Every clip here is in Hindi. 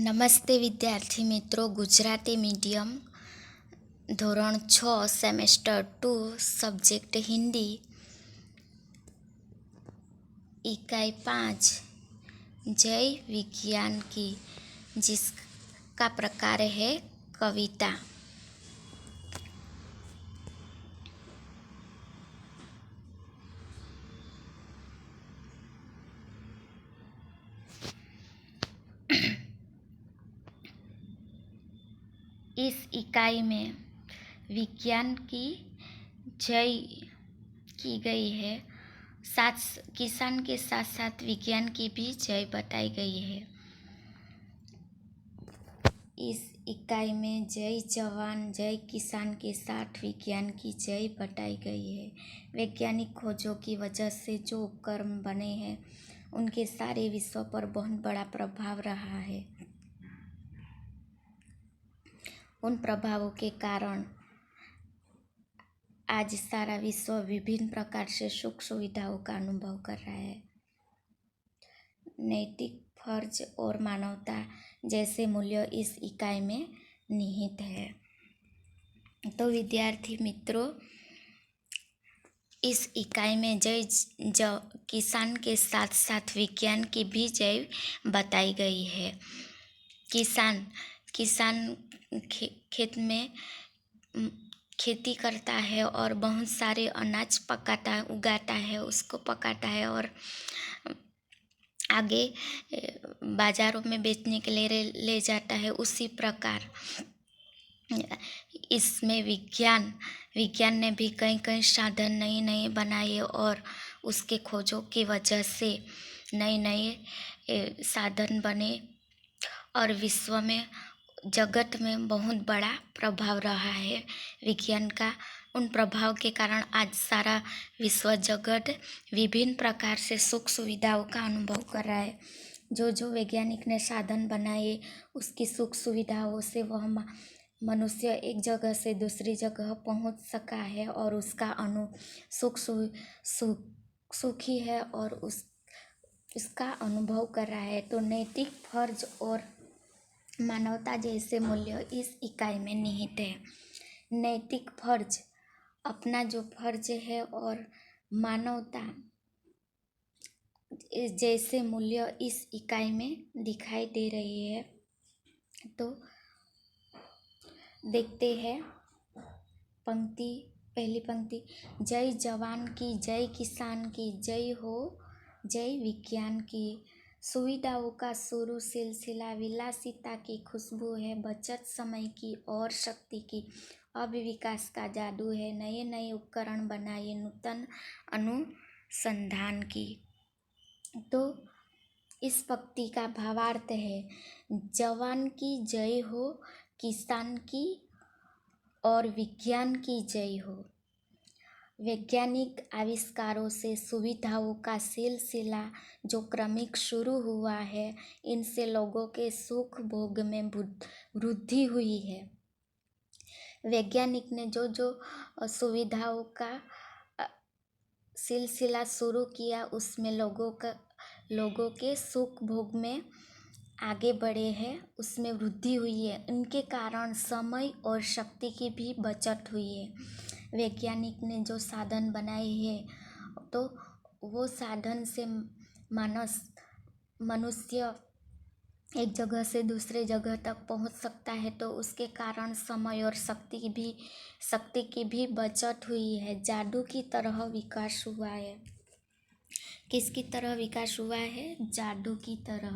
નમસ્તે વિદ્યાર્થી મિત્રો. ગુજરાતી મીડિયમ ધોરણ 6 સેમેસ્ટર 2 सब्जेक्ट हिंदी इकाई 5 जय विज्ञान की, जिसका प्रकार है कविता. इस इकाई में विज्ञान की जय की गई है. साथ किसान के साथ साथ विज्ञान की भी जय बताई गई है. इस इकाई में जय जवान जय किसान के साथ विज्ञान की जय बताई गई है. वैज्ञानिक खोजों की वजह से जो उपकरण बने हैं उनके सारे विश्व पर बहुत बड़ा प्रभाव रहा है. उन प्रभावों के कारण आज सारा विश्व विभिन्न प्रकार से सुख सुविधाओं का अनुभव कर रहा है. नैतिक फर्ज और मानवता जैसे मूल्य इस इकाई में निहित है. तो विद्यार्थी मित्रों, इस इकाई में जय किसान के साथ साथ विज्ञान की भी जय बताई गई है. किसान खेत में खेती करता है और बहुत सारे अनाज उगाता है, उसको पकाता है और आगे बाज़ारों में बेचने के लिए ले जाता है. उसी प्रकार इसमें विज्ञान ने भी कई साधन नए बनाए और उसके खोजों की वजह से नए साधन बने और विश्व में जगत में बहुत बड़ा प्रभाव रहा है विज्ञान का. उन प्रभाव के कारण आज सारा विश्व जगत विभिन्न प्रकार से सुख सुविधाओं का अनुभव कर रहा है. जो वैज्ञानिक ने साधन बनाए उसकी सुख सुविधाओं से वह मनुष्य एक जगह से दूसरी जगह पहुंच सका है और उसका सुखी है और उसका अनुभव कर रहा है. तो नैतिक फर्ज और मानवता जैसे मूल्य इस इकाई में निहित है. नैतिक फर्ज, अपना जो फर्ज है, और मानवता जैसे मूल्य इस इकाई में दिखाई दे रही है. तो देखते हैं पहली पंक्ति. जय जवान की जय किसान की जय हो, जय विज्ञान की. सुविधाओं का शुरू सिलसिला, विलासिता की खुशबू है, बचत समय की और शक्ति की. अब विकास का जादू है, नए उपकरण बनाए, नूतन अनुसंधान की. तो इस पंक्ति का भावार्थ है जवान की जय हो, किसान की और विज्ञान की जय हो. वैज्ञानिक आविष्कारों से सुविधाओं का सिलसिला जो क्रमिक शुरू हुआ है, इनसे लोगों के सुख भोग में वृद्धि हुई है. वैज्ञानिक ने जो सुविधाओं का सिलसिला शुरू किया उसमें लोगों के सुख भोग में आगे बढ़े हैं, उसमें वृद्धि हुई है. इनके कारण समय और शक्ति की भी बचत हुई है. वैज्ञानिक ने जो साधन बनाए हैं तो वो साधन से मनुष्य एक जगह से दूसरे जगह तक पहुंच सकता है. तो उसके कारण समय और शक्ति की भी बचत हुई है. जादू की तरह विकास हुआ है. किसकी तरह विकास हुआ है? जादू की तरह.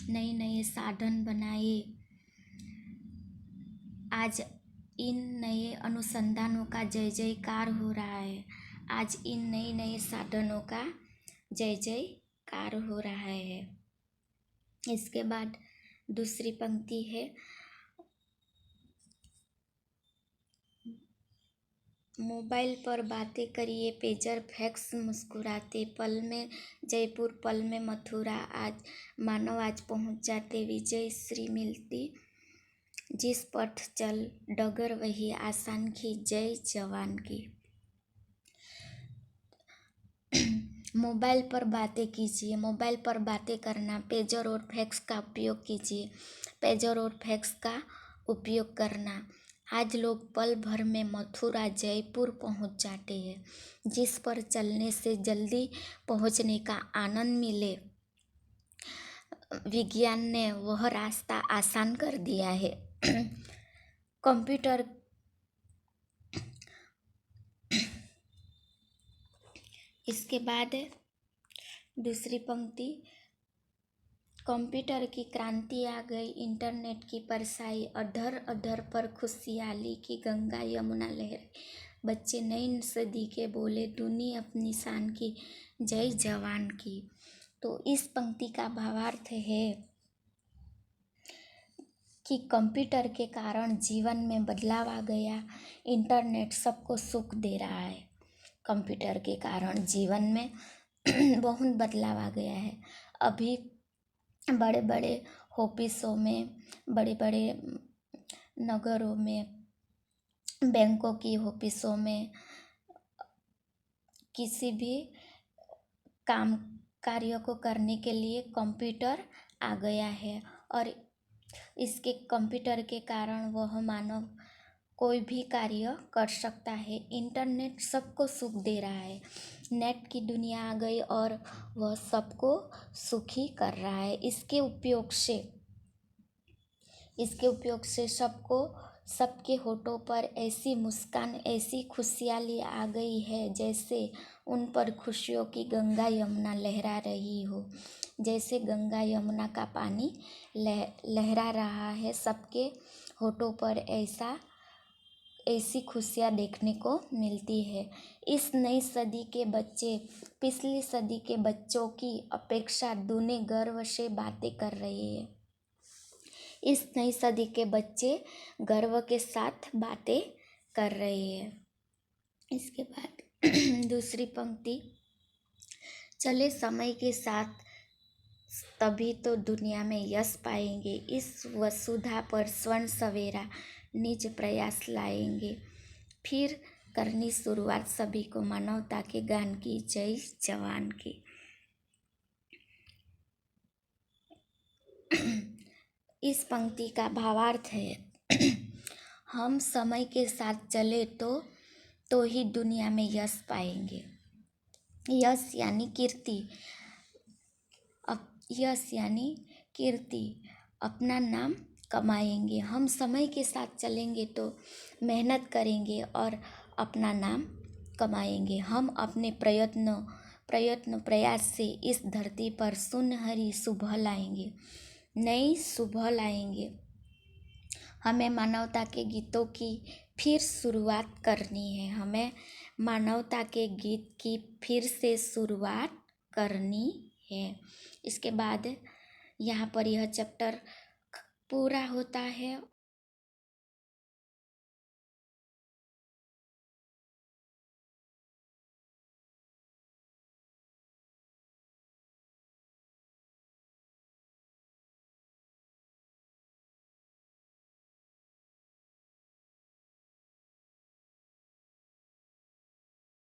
नए साधन बनाए. आज इन नए अनुसंधानों का जय जयकार हो रहा है. आज इन नए साधनों का जय जयकार हो रहा है. इसके बाद दूसरी पंक्ति है. मोबाइल पर बातें करिए, पेजर फैक्स मुस्कुराते, पल में जयपुर पल में मथुरा, आज मानव आज पहुंच जाते, विजय श्री मिलती, जिस पथ चल डगर वही आसान की, जय जवान की. मोबाइल पर बातें कीजिए। मोबाइल पर बातें करना, पेजर और फैक्स का उपयोग कीजिए। पेजर और फैक्स का उपयोग करना। आज लोग पल भर में मथुरा जयपुर पहुंच जाते हैं। जिस पर चलने से जल्दी पहुंचने का आनंद मिले, विज्ञान ने वह रास्ता आसान कर दिया है। कंप्यूटर इसके बाद दूसरी पंक्ति, कंप्यूटर की क्रांति आ गई, इंटरनेट की परछाई, अधर अधर पर खुशहाली की गंगा यमुना लहर। बच्चे नई सदी के बोले, दुनी अपनी शान की, जय जवान की। तो इस पंक्ति का भावार्थ है कि कंप्यूटर के कारण जीवन में बदलाव आ गया। इंटरनेट सबको सुख दे रहा है। कंप्यूटर के कारण जीवन में बहुत बदलाव आ गया है। अभी बड़े बड़े ऑफिसों में, बड़े बड़े नगरों में, बैंकों की ऑफिसों में, किसी भी काम कार्य को करने के लिए कंप्यूटर आ गया है। और इसके कंप्यूटर के कारण वह मानव कोई भी कार्य कर सकता है। इंटरनेट सबको सुख दे रहा है। नेट की दुनिया आ गई और वह सबको सुखी कर रहा है। इसके उपयोग से सबके होठों पर ऐसी मुस्कान, ऐसी खुशहाली आ गई है जैसे उन पर खुशियों की गंगा यमुना लहरा रही हो। जैसे गंगा यमुना का पानी लहरा रहा है। सबके होठों पर ऐसी खुशियाँ देखने को मिलती है। इस नई सदी के बच्चे पिछली सदी के बच्चों की अपेक्षा दूने गर्व से बातें कर रहे हैं। इस नई सदी के बच्चे गर्व के साथ बातें कर रहे हैं। इसके बाद दूसरी पंक्ति, चले समय के साथ तभी तो दुनिया में यश पाएंगे। इस वसुधा पर स्वर्ण सवेरा निज प्रयास लाएंगे। फिर करनी शुरुआत सभी को मानवता के गान की, जय जवान की। इस पंक्ति का भावार्थ है हम समय के साथ चले तो ही दुनिया में यश पाएंगे। यश यानी कीर्ति। यश यानी कीर्ति, अपना नाम कमाएंगे। हम समय के साथ चलेंगे तो मेहनत करेंगे और अपना नाम कमाएंगे। हम अपने प्रयास से इस धरती पर सुनहरी सुबह लाएंगे, नई सुबह लाएंगे। हमें मानवता के गीतों की फिर शुरुआत करनी है। हमें मानवता के गीत की फिर से शुरुआत करनी है। इसके बाद यहाँ पर यह चैप्टर पूरा होता है।